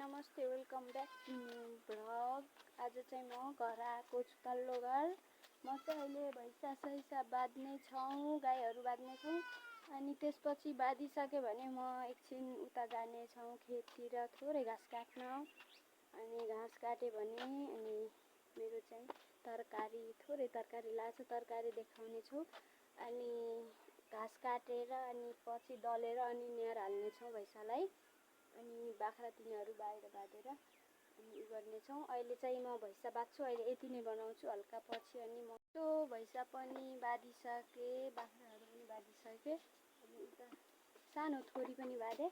नमस्ते, welcome back to new blog. आज चाहिँ म घर आएको छु तल्लो घर। म चाहिँ अहिले भैँसा सैसा बाँध्नेछौँ, गाईहरू बाँध्नेछौँ। अनि त्यसपछि बाँधिसक्यो भने म एकछिन उता जानेछौँ खेततिर थोरै घाँस काट्न। अनि घाँस काट्यो भने अनि मेरो चाहिँ थोरै तरकारी लाग्छ, तरकारी देखाउने छु। अनि घाँस काटेर अनि पछि दलेर अनि न्यार हाल्नेछौँ भैँसालाई। अनि बाख्रा तिनीहरू बाहिर बाँधेर अनि उ गर्नेछौँ। अहिले चाहिँ म भैँसा बाँध्छु, अहिले यति नै बनाउँछु। हल्का पछि अनि म त्यो भैँसा पनि बाँधिसकेँ, बाख्राहरू पनि बाँधिसकेँ। अनि उता सानो थोरी पनि बाँधेँ।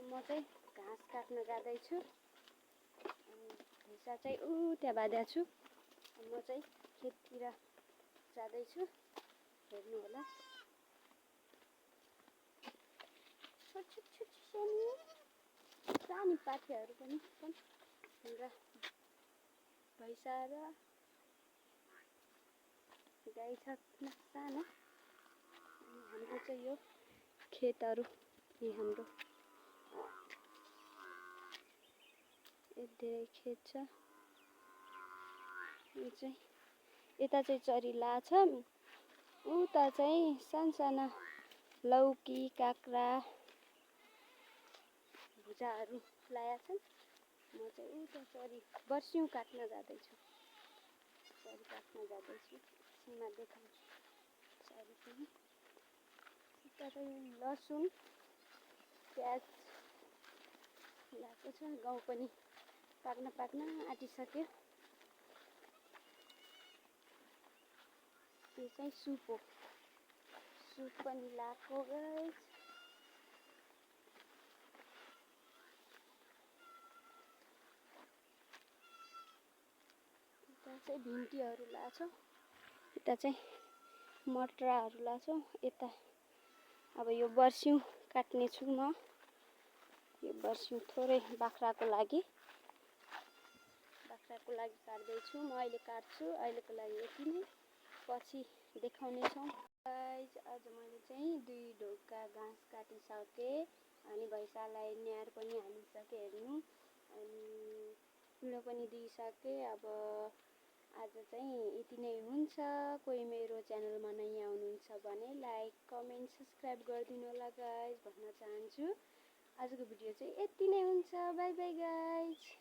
म चाहिँ घाँस काट्न जाँदैछु। अनि भैँसा चाहिँ त्यहाँ बाँधेको छु। म चाहिँ खेततिर जाँदैछु, हेर्नु होला। सानो पाठीहरू पनि छन् हाम्रा भैँसा र गाई छ सानो। हाम्रो चाहिँ यो खेतहरू हाम्रो धेरै खेत छ। यो चाहिँ यता चाहिँ चरिला छ, उता चाहिँ सानसाना लौकी काँक्रा भुजाहरू लाएका छन्। म चाहिँ उता चरी बर्स्यौँ काट्न जाँदैछु। चरी काट्न जाँदैछु, सीमा देखाउँछु चरी पनि। उता चाहिँ लसुन प्याज लगाएको छ। गाउँ पनि पाक्न आँटिसक्यो। यो चाहिँ सुप हो, सुप पनि लगाएको गाइस। यता चाहिँ भिन्डीहरू लाछौँ, यता चाहिँ मटराहरू लाछौँ। यता अब यो बर्स्यौँ काट्ने छु म। यो बर्स्यौँ थोरै बाख्राको लागि काट्दैछु। म अहिले काट्छु, अहिलेको लागि यति नै, पछि देखाउने छौँ। आज मैले चाहिँ 2 ढोका घाँस काटिसकेँ अनि भैँसालाई न्यार पनि हालिसकेँ, हेर्नु। अनि पिँढो पनि दिइसकेँ। अब आज चाहिँ यति नै हुन्छ। कोही मेरो च्यानलमा नयाँ आउनुहुन्छ भने लाइक कमेन्ट सब्सक्राइब गरिदिनु होला गाइज भन्न चाहन्छु। आजको भिडियो चाहिँ यति नै हुन्छ। By by guys.